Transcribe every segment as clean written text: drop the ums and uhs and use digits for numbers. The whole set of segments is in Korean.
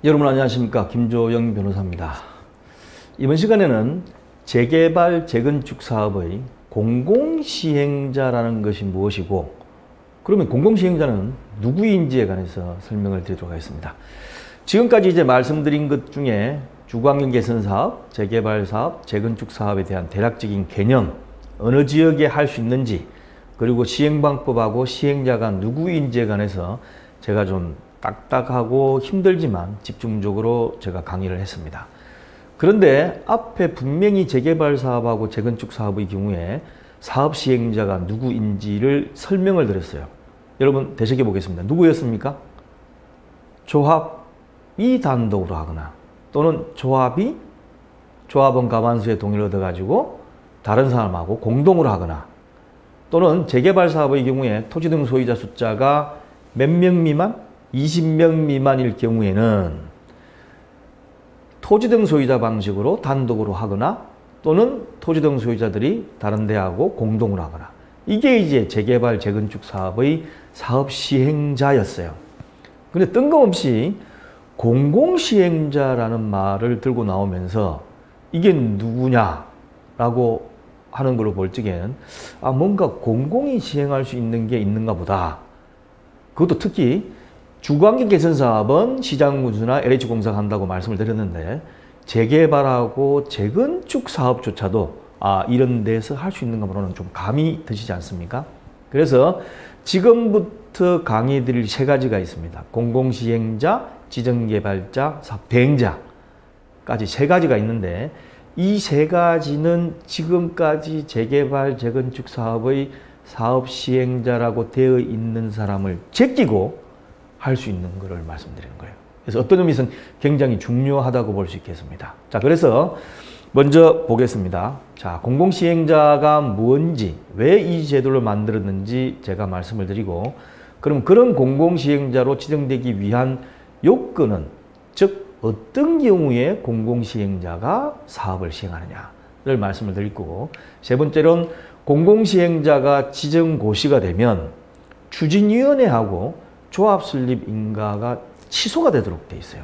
여러분 안녕하십니까, 김조영 변호사입니다. 이번 시간에는 재개발 재건축 사업의 공공시행자라는 것이 무엇이고, 그러면 공공시행자는 누구인지에 관해서 설명을 드리도록 하겠습니다. 지금까지 이제 말씀드린 것 중에 주거환경 개선 사업, 재개발 사업, 재건축 사업에 대한 대략적인 개념, 어느 지역에 할 수 있는지, 그리고 시행 방법하고 시행자가 누구인지에 관해서 제가 좀 딱딱하고 힘들지만 집중적으로 제가 강의를 했습니다. 그런데 앞에 분명히 재개발 사업하고 재건축 사업의 경우에 사업 시행자가 누구인지를 설명을 드렸어요. 여러분 되새겨 보겠습니다. 누구였습니까? 조합이 단독으로 하거나, 또는 조합원 과반수의 동의를 얻어가지고 다른 사람하고 공동으로 하거나, 또는 재개발 사업의 경우에 토지 등 소유자 숫자가 몇 명 미만? 20명 미만일 경우에는 토지 등 소유자 방식으로 단독으로 하거나, 또는 토지 등 소유자들이 다른 데하고 공동으로 하거나, 이게 이제 재개발 재건축 사업의 사업 시행자였어요. 근데 뜬금없이 공공시행자라는 말을 들고 나오면서 이게 누구냐라고 하는 걸로 볼 적에는 뭔가 공공이 시행할 수 있는 게 있는가 보다. 그것도 특히 주거환경 개선 사업은 시장군수나 LH공사가 한다고 말씀을 드렸는데, 재개발하고 재건축 사업조차도 이런 데서 할 수 있는가 보다는 좀 감이 드시지 않습니까? 그래서 지금부터 강의 드릴 세 가지가 있습니다. 공공시행자, 지정개발자, 사업대행자까지 세 가지가 있는데, 이 세 가지는 지금까지 재개발 재건축 사업의 사업 시행자라고 되어 있는 사람을 제끼고 할 수 있는 것을 말씀드리는 거예요. 그래서 어떤 의미에서는 굉장히 중요하다고 볼 수 있겠습니다. 자, 그래서 먼저 보겠습니다. 자, 공공시행자가 뭔지, 왜 이 제도를 만들었는지 제가 말씀을 드리고, 그럼 그런 공공시행자로 지정되기 위한 요건은, 즉 어떤 경우에 공공시행자가 사업을 시행하느냐를 말씀을 드릴 거고, 세 번째로는 공공시행자가 지정고시가 되면 추진위원회하고 조합설립 인가가 취소가 되도록 돼 있어요.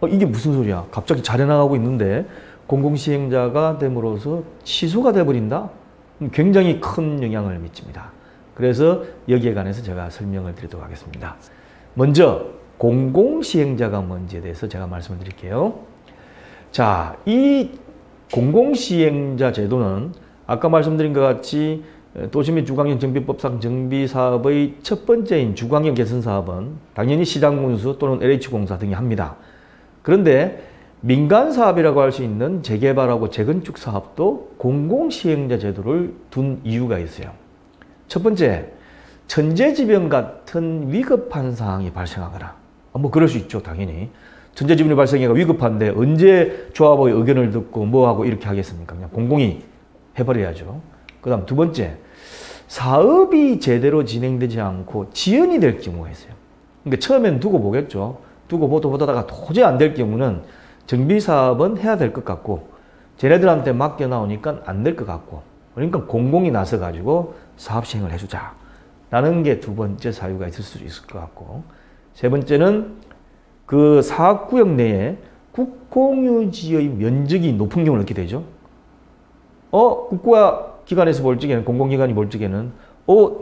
이게 무슨 소리야? 갑자기 잘 해나가고 있는데 공공시행자가 됨으로써 취소가 돼버린다? 굉장히 큰 영향을 미칩니다. 그래서 여기에 관해서 제가 설명을 드리도록 하겠습니다. 먼저 공공시행자가 뭔지에 대해서 제가 말씀을 드릴게요. 자, 이 공공시행자 제도는 아까 말씀드린 것 같이 도시 및 주거환경 정비법상 정비사업의 첫 번째인 주거환경 개선 사업은 당연히 시장군수 또는 LH공사 등이 합니다. 그런데 민간사업이라고 할 수 있는 재개발하고 재건축 사업도 공공시행자 제도를 둔 이유가 있어요. 첫 번째, 천재지변 같은 위급한 상황이 발생하거나, 그럴 수 있죠, 당연히. 천재지변이 발생해가 위급한데 언제 조합의 의견을 듣고 뭐하고 이렇게 하겠습니까? 그냥 공공이 해버려야죠. 그 다음 두 번째, 사업이 제대로 진행되지 않고 지연이 될 경우가 있어요. 그러니까 처음엔 두고 보겠죠. 두고 보다가 도저히 안 될 경우는 정비사업은 해야 될 것 같고, 쟤네들한테 맡겨나오니까 안 될 것 같고, 그러니까 공공이 나서가지고 사업 시행을 해주자 라는 게 두 번째 사유가 있을 수 있을 것 같고, 세 번째는 그 사업구역 내에 국공유지의 면적이 높은 경우는 어떻게 되죠? 국가기관에서 볼 적에는, 공공기관이 볼 적에는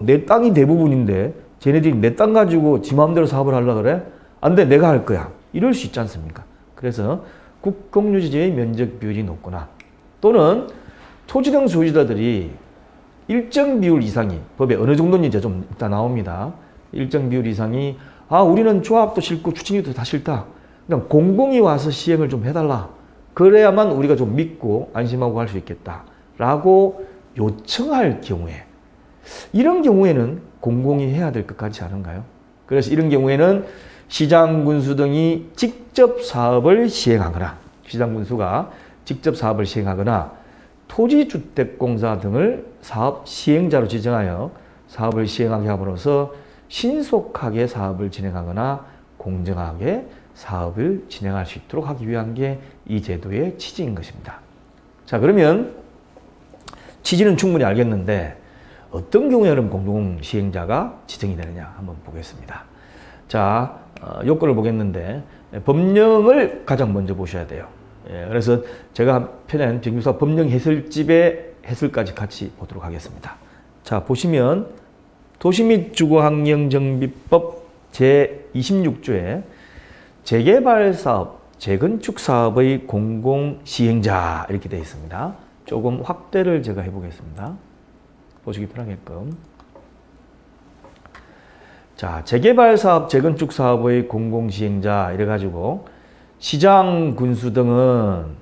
내 땅이 대부분인데 쟤네들이 내 땅 가지고 지 마음대로 사업을 하려고 그래? 안 돼, 내가 할 거야. 이럴 수 있지 않습니까? 그래서 국공유지의 면적 비율이 높거나, 또는 토지 등 소유자들이 일정 비율 이상이, 법에 어느 정도인지 좀 이따 나옵니다. 일정 비율 이상이 우리는 조합도 싫고 추진위도 다 싫다, 그냥 공공이 와서 시행을 좀 해달라, 그래야만 우리가 좀 믿고 안심하고 할 수 있겠다 라고 요청할 경우에, 이런 경우에는 공공이 해야 될 것 같지 않은가요? 그래서 이런 경우에는 시장군수 등이 직접 사업을 시행하거나, 시장군수가 직접 사업을 시행하거나, 토지주택공사 등을 사업 시행자로 지정하여 사업을 시행하게 함으로써 신속하게 사업을 진행하거나 공정하게 사업을 진행할 수 있도록 하기 위한 게 이 제도의 취지인 것입니다. 자, 그러면 취지는 충분히 알겠는데 어떤 경우에 그럼 공동시행자가 지정이 되느냐 한번 보겠습니다. 자, 요건을 보겠는데 법령을 가장 먼저 보셔야 돼요. 그래서 제가 펴낸 정비사 법령 해설집의 해설까지 같이 보도록 하겠습니다. 자, 보시면 도시 및 주거환경정비법 제26조에 재개발사업, 재건축사업의 공공시행자 이렇게 되어 있습니다. 조금 확대를 제가 해보겠습니다. 보시기 편하게끔. 자, 재개발사업, 재건축사업의 공공시행자 이래가지고 시장, 군수 등은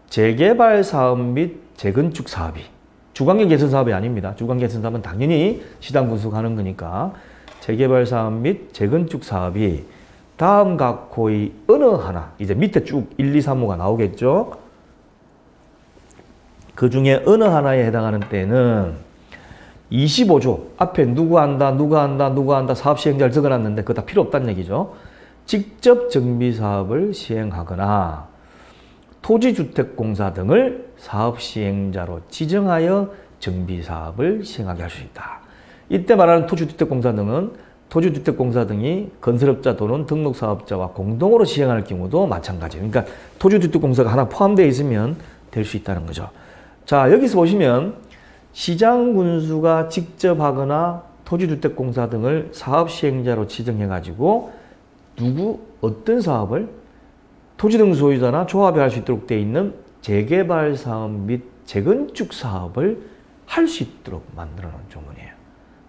재개발사업 및 재건축사업이 주거환경 개선 사업이 아닙니다. 주거환경 개선 사업은 당연히 시장, 군수가 하는 거니까 재개발사업 및 재건축사업이 다음 각호의 어느 하나, 이제 밑에 쭉 1, 2, 3호가 나오겠죠. 그 중에 어느 하나에 해당하는 때는 25조 앞에 누가 한다 사업 시행자를 적어놨는데 그거 다 필요 없다는 얘기죠. 직접 정비사업을 시행하거나 토지주택공사 등을 사업 시행자로 지정하여 정비사업을 시행하게 할 수 있다. 이때 말하는 토지주택공사 등은 토지주택공사 등이 건설업자 또는 등록사업자와 공동으로 시행할 경우도 마찬가지예요. 그러니까 토지주택공사가 하나 포함되어 있으면 될 수 있다는 거죠. 자, 여기서 보시면 시장, 군수가 직접 하거나 토지주택공사 등을 사업 시행자로 지정해가지고 어떤 사업을 토지 등 소유자나 조합이 할 수 있도록 되어 있는 재개발 사업 및 재건축 사업을 할 수 있도록 만들어 놓은 조문이에요.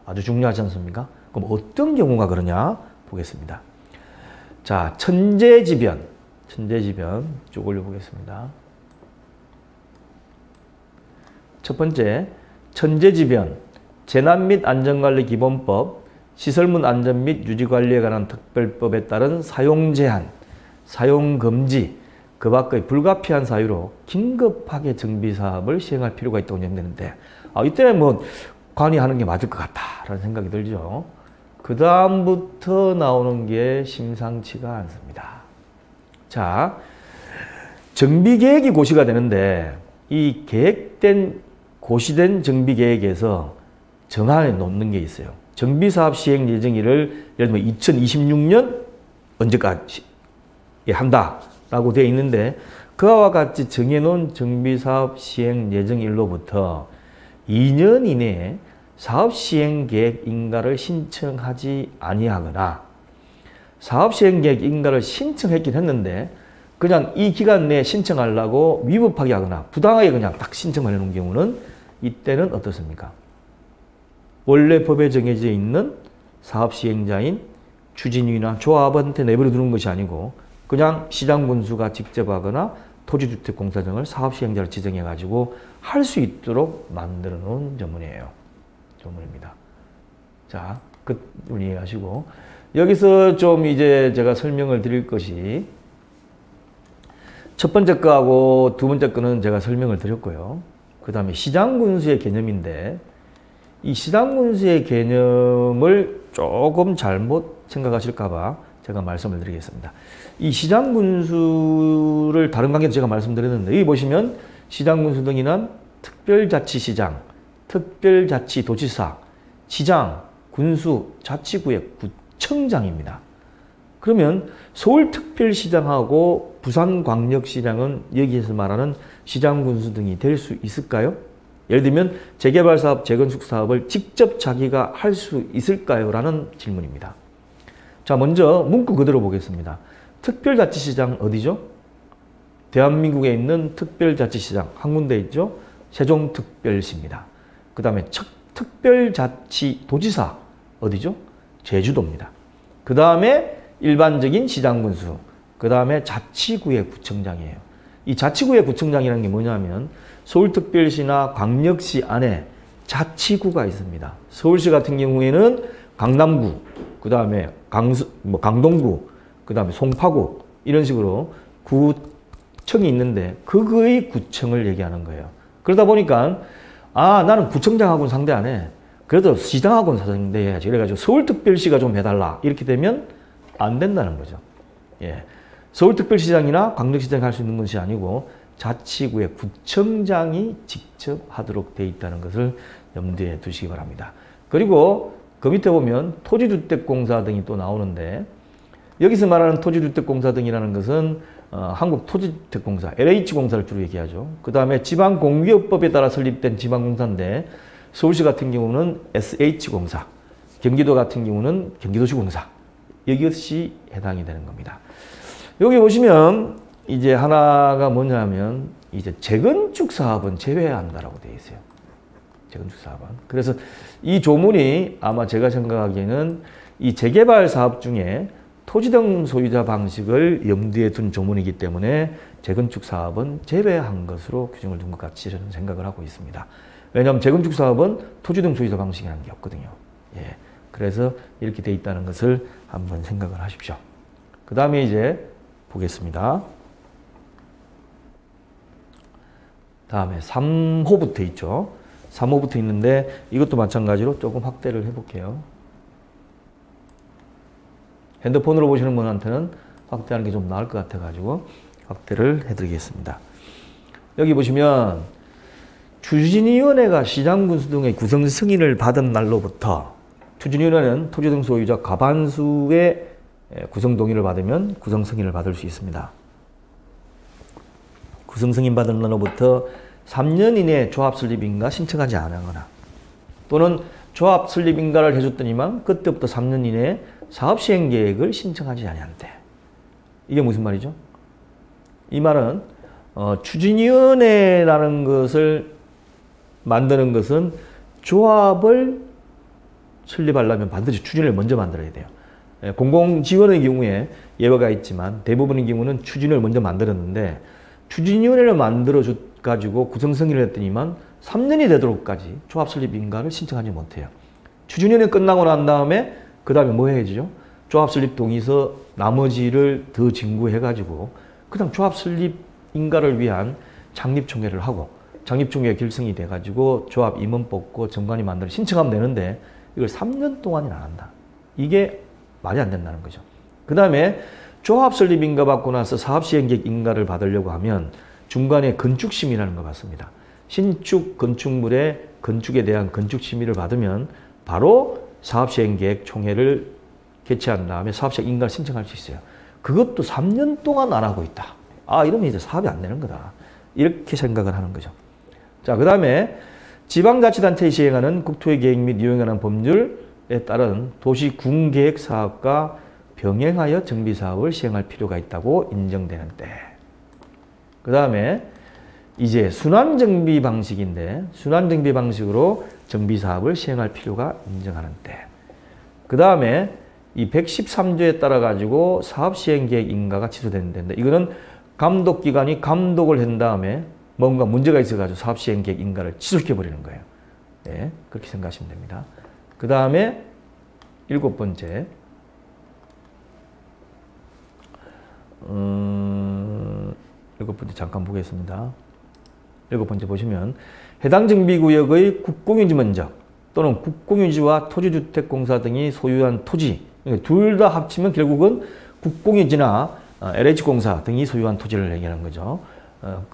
아주 중요하지 않습니까? 그럼 어떤 경우가 그러냐 보겠습니다. 자, 천재지변 쭉 올려보겠습니다. 첫 번째, 천재지변, 재난 및 안전관리 기본법, 시설물 안전 및 유지관리에 관한 특별법에 따른 사용 제한, 사용 금지, 그 밖의 불가피한 사유로 긴급하게 정비사업을 시행할 필요가 있다고 정되는데, 이때 뭐 관여하는 게 맞을 것 같다라는 생각이 들죠. 그 다음부터 나오는 게 심상치가 않습니다. 자, 정비계획이 고시가 되는데 이 고시된 정비계획에서 정해 놓는 게 있어요. 정비사업 시행 예정일을 예를 들면 2026년 언제까지 한다라고 되어 있는데 그와 같이 정해놓은 정비사업 시행 예정일로부터 2년 이내에 사업 시행 계획 인가를 신청하지 아니하거나 사업 시행 계획 인가를 신청했긴 했는데 그냥 이 기간 내에 신청하려고 위법하게 하거나 부당하게 그냥 딱 신청을 해놓은 경우는 이때는 어떻습니까? 원래 법에 정해져 있는 사업 시행자인 추진위나 조합한테 내버려 두는 것이 아니고 그냥 시장 군수가 직접 하거나 토지주택공사 등을 사업 시행자를 지정해 가지고 할 수 있도록 만들어 놓은 조문이에요. 조문입니다. 자, 그 이해하시고 여기서 좀 이제 제가 설명을 드릴 것이 첫 번째 거하고 두 번째 거는 제가 설명을 드렸고요. 그 다음에 시장 군수의 개념인데 이 시장 군수의 개념을 조금 잘못 생각하실까 봐 제가 말씀을 드리겠습니다. 이 시장 군수를 다른 강의도 제가 말씀드렸는데 여기 보시면 시장 군수 등이란 특별자치시장, 특별자치도지사, 시장, 군수, 자치구의 구청장입니다. 그러면 서울특별시장하고 부산광역시장은 여기에서 말하는 시장 군수 등이 될 수 있을까요? 예를 들면 재개발사업, 재건축사업을 직접 자기가 할 수 있을까요? 라는 질문입니다. 자, 먼저 문구 그대로 보겠습니다. 특별자치시장 어디죠? 대한민국에 있는 특별자치시장 한 군데 있죠? 세종특별시입니다. 그 다음에 특별자치도지사 어디죠? 제주도입니다. 그 다음에 일반적인 시장군수, 그 다음에 자치구의 구청장이에요. 이 자치구의 구청장이라는 게 뭐냐면 서울특별시나 광역시 안에 자치구가 있습니다. 서울시 같은 경우에는 강남구, 그 다음에 강동구, 그 다음에 송파구 이런 식으로 구청이 있는데 그거의 구청을 얘기하는 거예요. 그러다 보니까 나는 구청장하고는 상대 안 해. 그래도 시장하고는 상대해야지. 그래가지고 서울특별시가 좀 해달라. 이렇게 되면 안 된다는 거죠. 예. 서울특별시장이나 광역시장이 할 수 있는 것이 아니고 자치구의 구청장이 직접 하도록 되어 있다는 것을 염두에 두시기 바랍니다. 그리고 그 밑에 보면 토지주택공사 등이 또 나오는데 여기서 말하는 토지주택공사 등이라는 것은 한국토지주택공사, LH공사를 주로 얘기하죠. 그 다음에 지방공기업법에 따라 설립된 지방공사인데 서울시 같은 경우는 SH공사, 경기도 같은 경우는 경기도시공사, 이것이 해당이 되는 겁니다. 여기 보시면 이제 하나가 뭐냐면 이제 재건축 사업은 제외한다라고 되어 있어요. 재건축 사업은. 그래서 이 조문이 아마 제가 생각하기에는 이 재개발 사업 중에 토지 등 소유자 방식을 염두에 둔 조문이기 때문에 재건축 사업은 제외한 것으로 규정을 둔 것 같이 저는 생각을 하고 있습니다. 왜냐하면 재건축 사업은 토지 등 소유자 방식이라는 게 없거든요. 예. 그래서 이렇게 돼 있다는 것을 한번 생각을 하십시오. 그 다음에 이제 보겠습니다. 다음에 3호부터 있죠. 3호부터 있는데 이것도 마찬가지로 조금 확대를 해볼게요. 핸드폰으로 보시는 분한테는 확대하는 게 좀 나을 것 같아가지고 확대를 해드리겠습니다. 여기 보시면 추진위원회가 시장군수 등의 구성 승인을 받은 날로부터 추진위원회는 토지 등 소유자 과반수의 구성 동의를 받으면 구성 승인을 받을 수 있습니다. 구성 승인 받은 날로부터 3년 이내에 조합 설립인가 신청하지 않거나 또는 조합 설립인가를 해줬더니만 그때부터 3년 이내에 사업 시행 계획을 신청하지 않는데 이게 무슨 말이죠? 이 말은 추진위원회라는 것을 만드는 것은 조합을 설립하려면 반드시 추진을 먼저 만들어야 돼요. 공공지원의 경우에 예외가 있지만 대부분의 경우는 추진을 먼저 만들었는데 추진위원회를 만들어가지고 구성승인을 했더니만 3년이 되도록까지 조합 설립인가를 신청하지 못해요. 추진위원회 끝나고 난 다음에 그 다음에 뭐 해야죠? 조합 설립 동의서 나머지를 더 진구해가지고 그다음 조합 설립인가를 위한 창립총회를 하고 창립총회 결성이 돼가지고 조합 임원 뽑고 정관이 만들어 신청하면 되는데 이걸 3년 동안이나 안 한다. 이게 말이 안 된다는 거죠. 그 다음에 조합 설립인가 받고 나서 사업시행계획 인가를 받으려고 하면 중간에 건축심의라는 거 받습니다. 신축 건축물의 건축에 대한 건축심의를 받으면 바로 사업시행계획 총회를 개최한 다음에 사업시행 인가를 신청할 수 있어요. 그것도 3년 동안 안 하고 있다. 아, 이러면 이제 사업이 안 되는 거다. 이렇게 생각을 하는 거죠. 자, 그 다음에 지방자치단체에 시행하는 국토의 계획 및 이용에 관한 법률에 따른 도시군계획 사업과 병행하여 정비사업을 시행할 필요가 있다고 인정되는 때. 그 다음에 이제 순환정비 방식인데 순환정비 방식으로 정비사업을 시행할 필요가 인정하는 때. 그 다음에 이 113조에 따라 가지고 사업시행계획 인가가 취소되는데 이거는 감독기관이 감독을 한 다음에 뭔가 문제가 있어가지고 사업시행계획 인가를 취소시켜버리는 거예요. 네, 그렇게 생각하시면 됩니다. 그 다음에 7번째. 7번째 잠깐 보겠습니다. 7번째 보시면 해당 정비구역의 국공유지 면적 또는 국공유지와 토지주택공사 등이 소유한 토지 둘 다 합치면 결국은 국공유지나 LH공사 등이 소유한 토지를 얘기하는 거죠.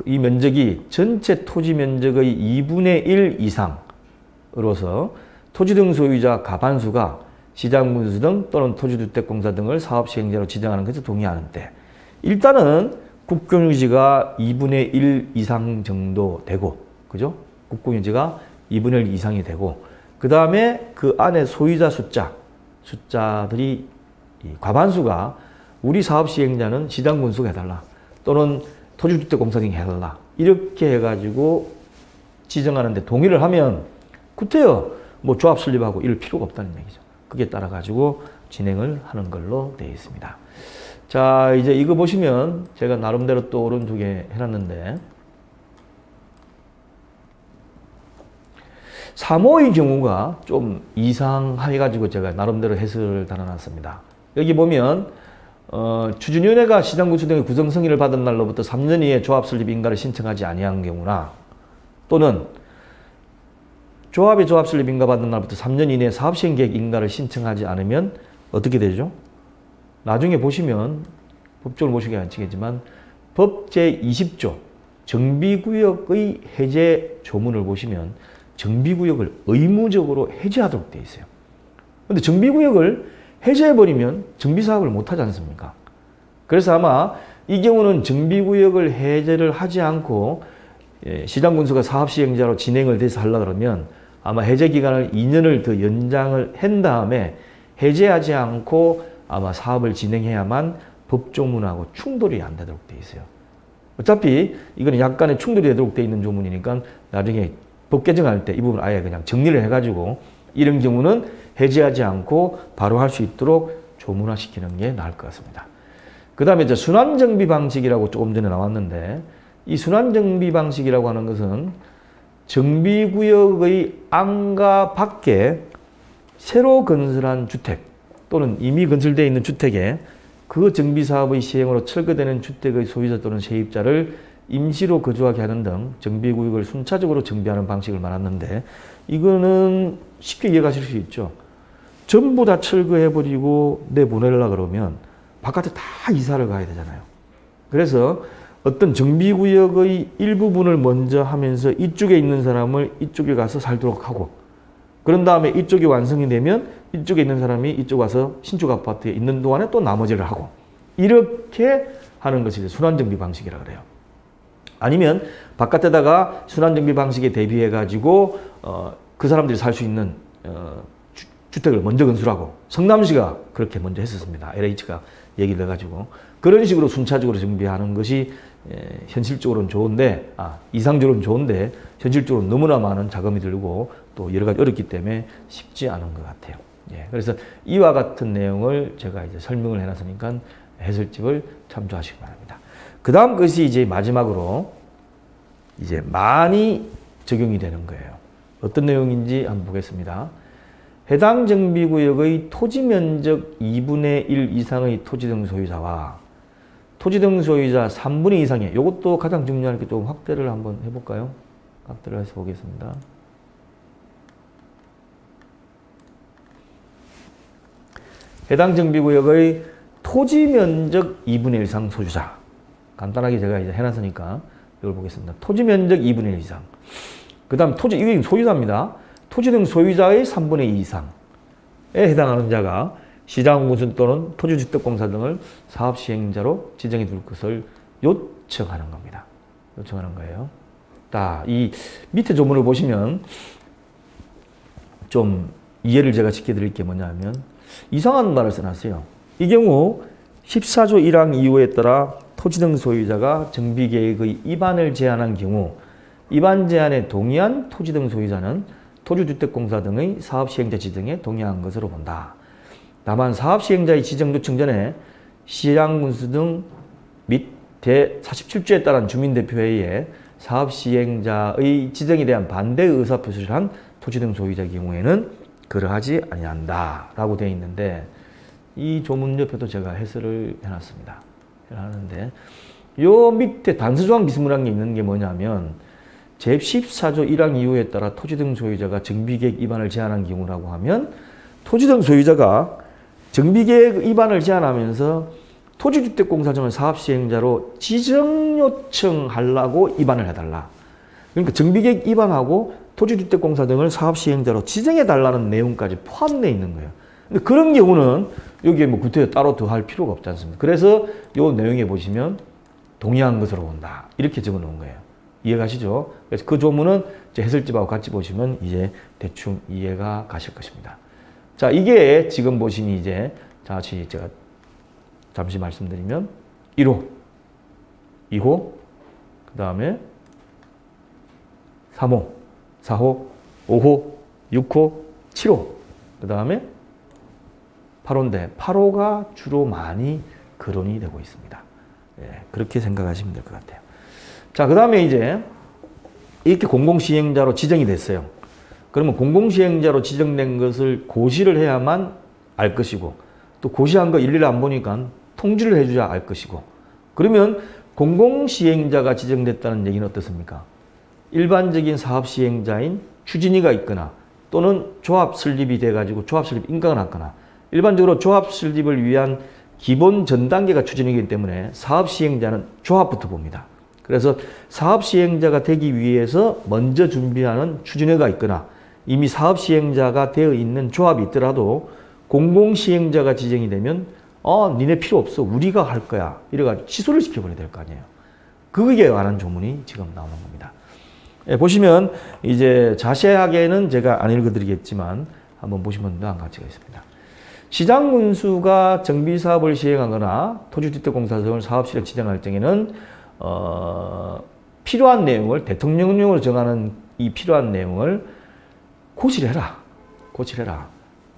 이 면적이 전체 토지 면적의 2분의 1 이상으로서 토지 등 소유자 과반수가 시장군수 등 또는 토지주택공사 등을 사업시행자로 지정하는 것에 동의하는 때 일단은 국공유지가 2분의 1 이상 정도 되고 그죠? 국공유지가 2분의 1 이상이 되고 그 다음에 그 안에 소유자 숫자들이 과반수가 우리 사업시행자는 시장군수가 해달라 또는 토지주택공사 등이 해달라 이렇게 해가지고 지정하는데 동의를 하면 그때요 뭐 조합 설립하고 이럴 필요가 없다는 얘기죠. 그게 따라 가지고 진행을 하는 걸로 되어 있습니다. 자, 이제 이거 보시면 제가 나름대로 또 오른쪽에 해놨는데 3호의 경우가 좀 이상해가지고 제가 나름대로 해설을 달아놨습니다. 여기 보면 추진위원회가 시장군수 등의 구성 승인을 받은 날로부터 3년 이에 조합 설립 인가를 신청하지 아니한 경우나 또는 조합의 조합 설립 인가 받은 날부터 3년 이내에 사업시행계획 인가를 신청하지 않으면 어떻게 되죠? 나중에 보시면 법적으로 보시기 아니겠지만 법 제20조 정비구역의 해제 조문을 보시면 정비구역을 의무적으로 해제하도록 되어 있어요. 그런데 정비구역을 해제해버리면 정비사업을 못하지 않습니까? 그래서 아마 이 경우는 정비구역을 해제를 하지 않고 시장군수가 사업시행자로 진행을 돼서 하려고 그러면 아마 해제 기간을 2년을 더 연장을 한 다음에 해제하지 않고 아마 사업을 진행해야만 법조문하고 충돌이 안 되도록 돼 있어요. 어차피 이거는 약간의 충돌이 되도록 돼 있는 조문이니까 나중에 법 개정할 때 이 부분 아예 그냥 정리를 해가지고 이런 경우는 해제하지 않고 바로 할 수 있도록 조문화시키는 게 나을 것 같습니다. 그 다음에 이제 순환정비 방식이라고 조금 전에 나왔는데 이 순환정비 방식이라고 하는 것은 정비구역의 안과 밖에 새로 건설한 주택 또는 이미 건설되어 있는 주택에 그 정비사업의 시행으로 철거되는 주택의 소유자 또는 세입자를 임시로 거주하게 하는 등 정비구역을 순차적으로 정비하는 방식을 말하는데 이거는 쉽게 이해가실 수 있죠. 전부 다 철거해버리고 내보내려고 그러면 바깥에 다 이사를 가야 되잖아요. 그래서 어떤 정비구역의 일부분을 먼저 하면서 이쪽에 있는 사람을 이쪽에 가서 살도록 하고 그런 다음에 이쪽이 완성이 되면 이쪽에 있는 사람이 이쪽 와서 신축 아파트에 있는 동안에 또 나머지를 하고 이렇게 하는 것이 순환정비 방식이라고 그래요. 아니면 바깥에다가 순환정비 방식에 대비해 가지고 그 사람들이 살 수 있는 주택을 먼저 건설하고 성남시가 그렇게 먼저 했었습니다. LH가 얘기를 해가지고 그런 식으로 순차적으로 정비하는 것이 현실적으로는 좋은데 이상적으로는 좋은데 현실적으로 너무나 많은 자금이 들고 또 여러 가지 어렵기 때문에 쉽지 않은 것 같아요. 예, 그래서 이와 같은 내용을 제가 이제 설명을 해놨으니까 해설집을 참조하시기 바랍니다. 그 다음 것이 이제 마지막으로 이제 많이 적용이 되는 거예요. 어떤 내용인지 한번 보겠습니다. 해당 정비구역의 토지 면적 2분의 1 이상의 토지 등 소유자와 토지 등 소유자 3분의 2 이상의 이것도 가장 중요한 게 좀 확대를 한번 해볼까요? 확대를 해서 보겠습니다. 해당 정비구역의 토지 면적 2분의 1 이상 소유자 간단하게 제가 이제 해놨으니까 이걸 보겠습니다. 토지 면적 2분의 1 이상 그 다음 토지 이게 소유자입니다. 토지 등 소유자의 3분의 2 이상에 해당하는 자가 시장군수 또는 토지주택공사 등을 사업시행자로 지정해 둘 것을 요청하는 겁니다. 요청하는 거예요. 이 밑에 조문을 보시면 좀 이해를 제가 시켜드릴 게 뭐냐면 이상한 말을 써놨어요. 이 경우 14조 1항 2호에 따라 토지 등 소유자가 정비계획의 위반을 제한한 경우 위반 제한에 동의한 토지 등 소유자는 토지주택공사 등의 사업시행자 지정에 동의한 것으로 본다. 다만 사업시행자의 지정 요청 전에 시장군수 등 및 제47조에 따른 주민대표회의에 사업시행자의 지정에 대한 반대 의사표시를 한 토지 등 소유자의 경우에는 그러하지 아니한다 라고 되어 있는데 이 조문 옆에도 제가 해설을 해놨습니다. 하는데 요 밑에 단서조항 비스무리한 게 있는 게 뭐냐면 제14조 1항 2호에 따라 토지 등 소유자가 정비계획 위반을 제한한 경우라고 하면 토지 등 소유자가 정비계획 위반을 제한하면서 토지주택공사정을 사업시행자로 지정 요청하려고 위반을 해달라. 그러니까 정비계획 위반하고 토지주택공사 등을 사업시행자로 지정해달라는 내용까지 포함되어 있는 거예요. 근데 그런 경우는 여기에 뭐 구태여 따로 더 할 필요가 없지 않습니까? 그래서 이 내용에 보시면 동의한 것으로 본다. 이렇게 적어 놓은 거예요. 이해가시죠? 그래서 그 조문은 해설집하고 같이 보시면 이제 대충 이해가 가실 것입니다. 자, 이게 지금 보신 이제 다시 제가 잠시 말씀드리면 1호, 2호, 그 다음에 3호, 4호, 5호, 6호, 7호, 그 다음에 8호인데 8호가 주로 많이 거론이 되고 있습니다. 예, 그렇게 생각하시면 될 것 같아요. 자, 그 다음에 이제 이렇게 공공시행자로 지정이 됐어요. 그러면 공공시행자로 지정된 것을 고시를 해야만 알 것이고 또 고시한 거 일일이 안 보니까 통지를 해줘야 알 것이고 그러면 공공시행자가 지정됐다는 얘기는 어떻습니까? 일반적인 사업시행자인 추진위가 있거나 또는 조합 설립이 돼가지고 조합 설립 인가가 났거나 일반적으로 조합 설립을 위한 기본 전 단계가 추진이기 때문에 사업시행자는 조합부터 봅니다. 그래서 사업시행자가 되기 위해서 먼저 준비하는 추진회가 있거나 이미 사업시행자가 되어 있는 조합이 있더라도 공공시행자가 지정이 되면 니네 필요 없어. 우리가 할 거야. 이래가지고 취소를 시켜버려야 될 거 아니에요. 그거에 관한 조문이 지금 나오는 겁니다. 예, 보시면 이제 자세하게는 제가 안 읽어드리겠지만 한번 보시면 더 한 가지가 있습니다. 시장군수가 정비사업을 시행하거나 토지주택공사성을 사업실에 지정할 경우에는 필요한 내용을 대통령령으로 정하는 이 필요한 내용을 고칠해라.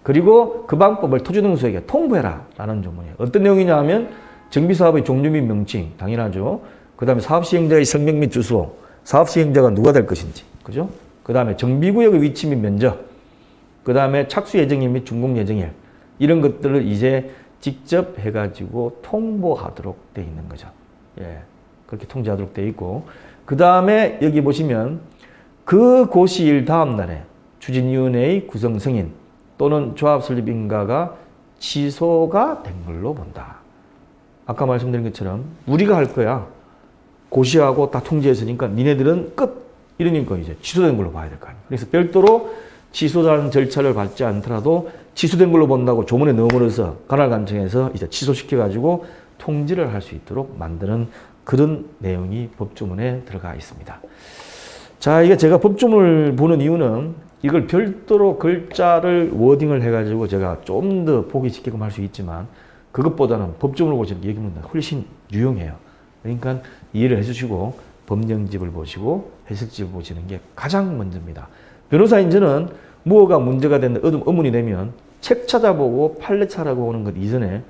그리고 그 방법을 토지등록소에게 통보해라 라는 조문이에요. 어떤 내용이냐 하면 정비사업의 종류 및 명칭 당연하죠. 그 다음에 사업시행자의 성명 및 주소, 사업시행자가 누가 될 것인지, 그죠? 그 다음에 정비구역의 위치 및 면적, 그 다음에 착수 예정일 및 준공 예정일, 이런 것들을 이제 직접 해가지고 통보하도록 되어 있는 거죠. 예, 그렇게 통지하도록 되어 있고, 그 다음에 여기 보시면 그 고시일 다음 날에 추진위원회의 구성 승인 또는 조합 설립 인가가 취소가 된 걸로 본다. 아까 말씀드린 것처럼 우리가 할 거야. 고시하고 다 통지했으니까 니네들은 끝! 이러니까 이제 취소된 걸로 봐야 될 거 아니에요. 그래서 별도로 취소라는 절차를 밟지 않더라도 취소된 걸로 본다고 조문에 넣어버려서 관할관청에서 이제 취소시켜가지고 통지를 할 수 있도록 만드는 그런 내용이 법조문에 들어가 있습니다. 자, 이게 제가 법조문을 보는 이유는 이걸 별도로 글자를 워딩을 해가지고 제가 좀 더 보기 쉽게끔 할 수 있지만 그것보다는 법조문을 보시는 게 여기는 훨씬 유용해요. 그러니까 이해를 해주시고 법령집을 보시고 해석집을 보시는 게 가장 먼저입니다. 변호사인 저는 무엇가 문제가 된다, 의문이 되면 책 찾아보고 판례 찾아보는 것 이전에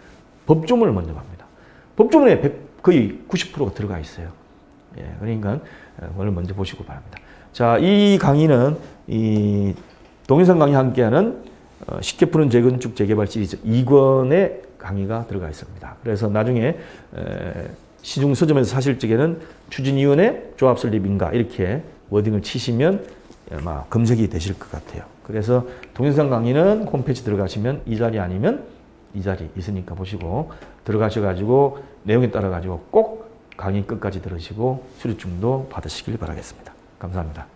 법조문을 먼저 봅니다. 법조문에 거의 90%가 들어가 있어요. 예, 그러니까 오늘 먼저 보시고 바랍니다. 자, 이 강의는 이 동영상 강의 함께하는 쉽게 푸는 재건축 재개발 시리즈 2권의 강의가 들어가 있습니다. 그래서 나중에 시중 서점에서 사실 적에는 추진위원회 조합 설립 인가 이렇게 워딩을 치시면 아마 검색이 되실 것 같아요. 그래서 동영상 강의는 홈페이지 들어가시면 이 자리 아니면 이 자리 있으니까 보시고 들어가셔가지고 내용에 따라 가지고 꼭 강의 끝까지 들으시고 수료증도 받으시길 바라겠습니다. 감사합니다.